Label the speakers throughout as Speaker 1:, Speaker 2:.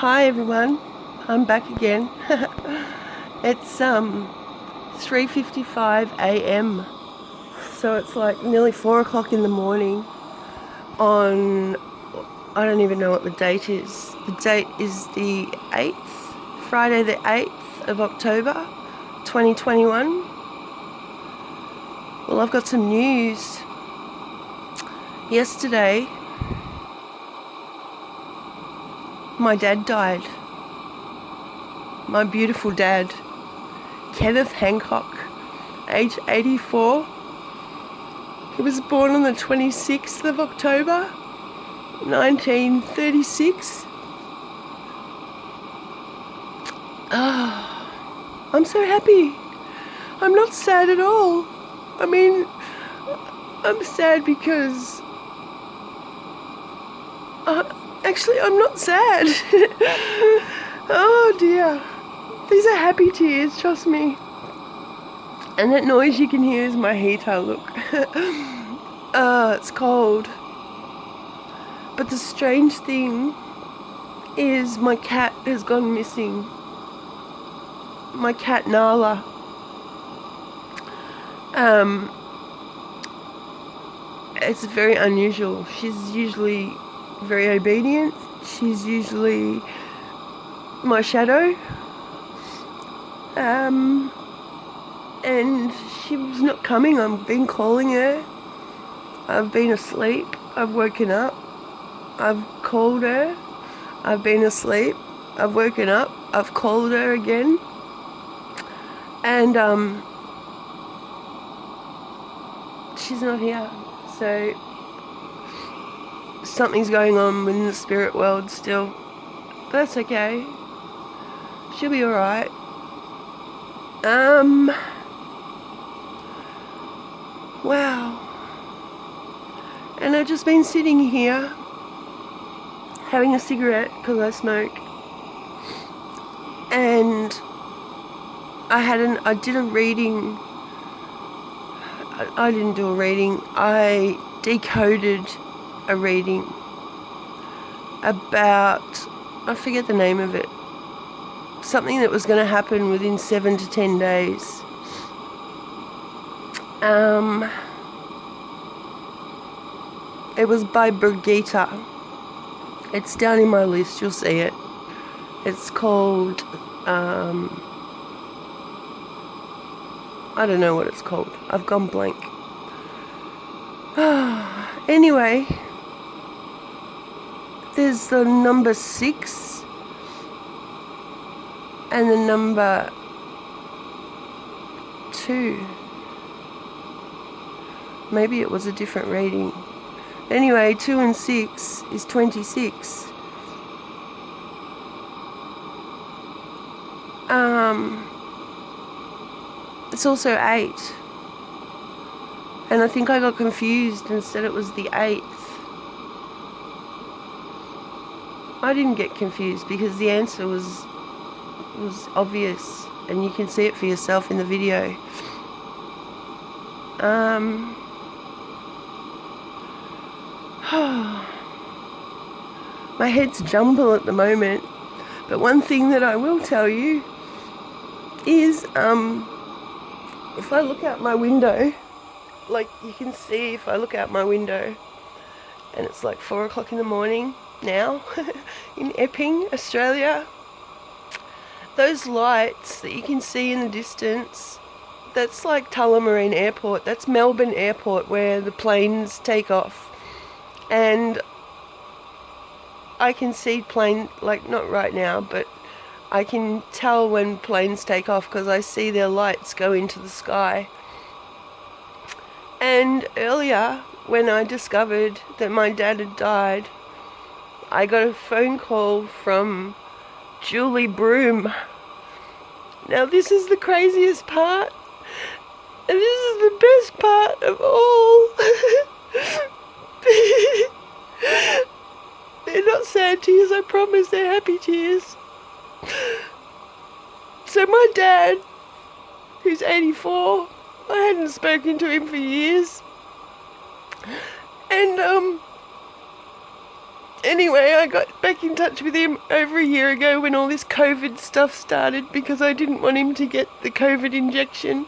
Speaker 1: Hi everyone, I'm back again. It's 3:55 a.m. so it's like nearly 4 o'clock in the morning on, I don't even know what the date is. The date is the 8th, Friday the 8th of October 2021. Well, I've got some news. Yesterday my dad died. My beautiful dad, Kenneth Hancock, age 84. He was born on the 26th of October, 1936. I'm so happy. I'm not sad at all. I mean, I'm sad because... actually, I'm not sad. Oh dear. These are happy tears, trust me. And that noise you can hear is my heater, look. It's cold. But the strange thing is my cat has gone missing. My cat Nala. It's very unusual. She's usually very obedient. She's usually my shadow. And she was not coming. I've been calling her. I've been asleep. I've woken up. I've called her. I've been asleep. I've woken up. I've called her again. And she's not here. So something's going on in the spirit world still. But that's okay. She'll be alright. Wow. And I've just been sitting here having a cigarette because I smoke. And I did a reading. I didn't do a reading. I decoded a reading about, I forget the name of it. Something that was going to happen within 7 to 10 days. It was by Brigitte. It's down in my list, you'll see it. It's called, I don't know what it's called. I've gone blank. Anyway, there's the number 6 and the number 2. Maybe it was a different reading. Anyway, 2 and 6 is 26. It's also 8. And I think I got confused and said it was the 8th. I didn't get confused because the answer was obvious, and you can see it for yourself in the video. My head's jumble at the moment, but one thing that I will tell you is if I look out my window, like you can see if I look out my window, and it's like 4 o'clock in the morning now in Epping, Australia. Those lights that you can see in the distance, that's like Tullamarine Airport. That's Melbourne Airport where the planes take off. And I can see planes, like not right now, but I can tell when planes take off because I see their lights go into the sky. And earlier, when I discovered that my dad had died, I got a phone call from Broome. Now this is the craziest part, and this is the best part of all. They're not sad tears, I promise, they're happy tears. So my dad, who's 84, I hadn't spoken to him for years, and Anyway, I got back in touch with him over a year ago when all this COVID stuff started because I didn't want him to get the COVID injection.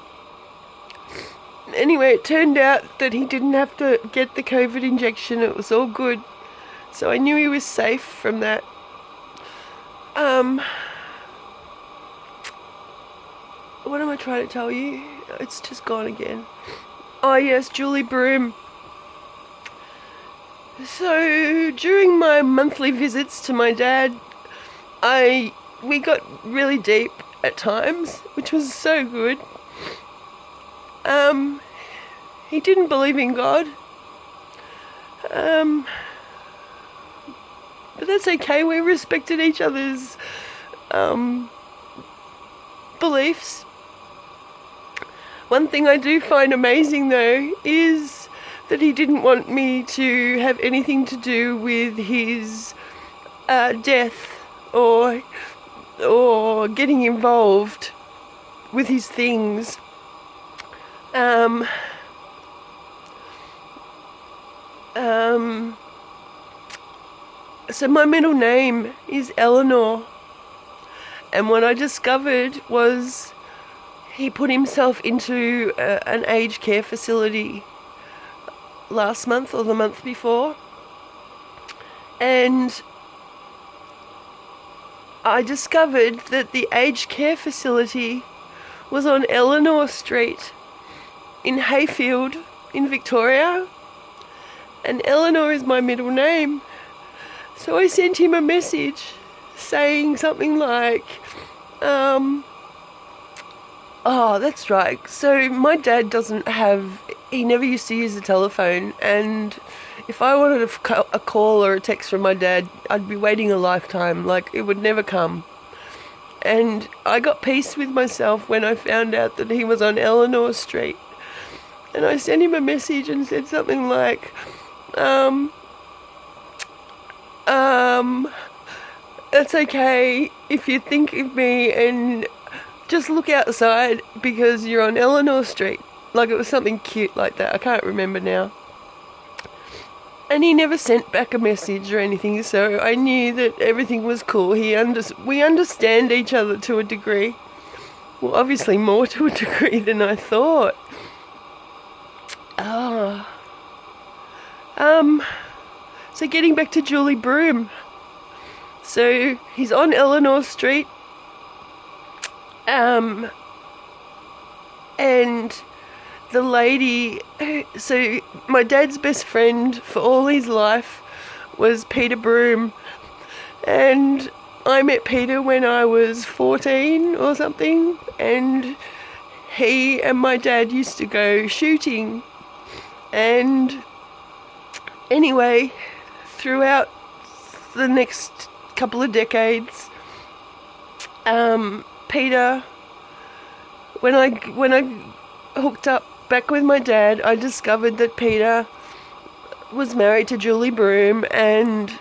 Speaker 1: Anyway, it turned out that he didn't have to get the COVID injection. It was all good. So I knew he was safe from that. What am I trying to tell you? It's just gone again. Oh yes, Julie Broome. So during my monthly visits to my dad, we got really deep at times, which was so good. He didn't believe in God. But that's okay. We respected each other's beliefs. One thing I do find amazing though is that he didn't want me to have anything to do with his death or getting involved with his things. So my middle name is Eleanor, and what I discovered was he put himself into an aged care facility last month or the month before, and I discovered that the aged care facility was on Eleanor Street in Hayfield in Victoria, and Eleanor is my middle name. So I sent him a message saying something like, oh, that's right. So my dad he never used to use the telephone, and if I wanted a call or a text from my dad, I'd be waiting a lifetime, like it would never come. And I got peace with myself when I found out that he was on Eleanor Street. And I sent him a message and said something like, that's okay if you think of me and just look outside because you're on Eleanor Street. Like it was something cute like that. I can't remember now. And he never sent back a message or anything, so I knew that everything was cool. We understand each other to a degree. Well, obviously more to a degree than I thought. So getting back to Julie Broome. So he's on Eleanor Street. And the lady, so my dad's best friend for all his life was Peter Broome. And I met Peter when I was 14 or something, and he and my dad used to go shooting. And anyway, throughout the next couple of decades, Peter, when I hooked up back with my dad, I discovered that Peter was married to Julie Broome, and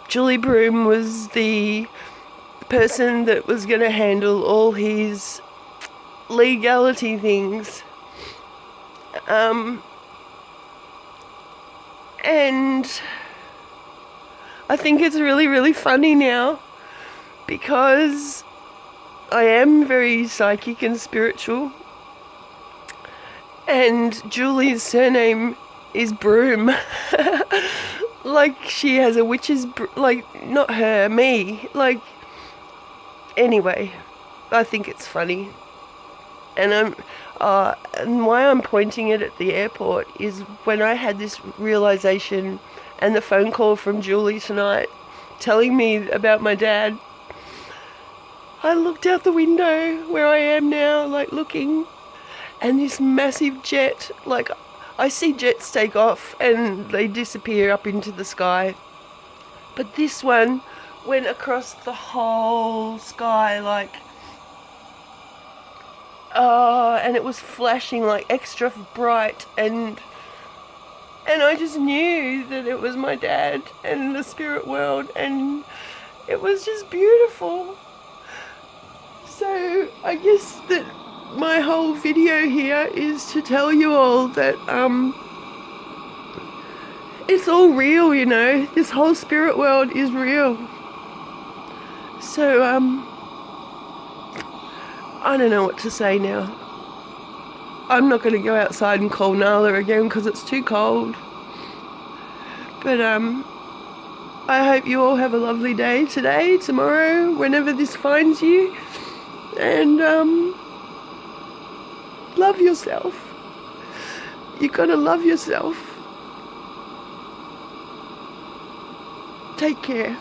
Speaker 1: Julie Broome was the person that was going to handle all his legality things. And I think it's really, really funny now because I am very psychic and spiritual, and Julie's surname is Broome. Like she has a witch's, like not her, me. Like, anyway, I think it's funny. And and why I'm pointing it at the airport is when I had this realization and the phone call from Julie tonight telling me about my dad, I looked out the window where I am now, like looking, and this massive jet, like I see jets take off and they disappear up into the sky, but this one went across the whole sky, like, and it was flashing like extra bright, and I just knew that it was my dad and the spirit world, and it was just beautiful. So I guess that my whole video here is to tell you all that it's all real, you know. This whole spirit world is real. So, I don't know what to say now. I'm not going to go outside and call Nala again because it's too cold. But, I hope you all have a lovely day today, tomorrow, whenever this finds you. And, love yourself. You gotta love yourself. Take care.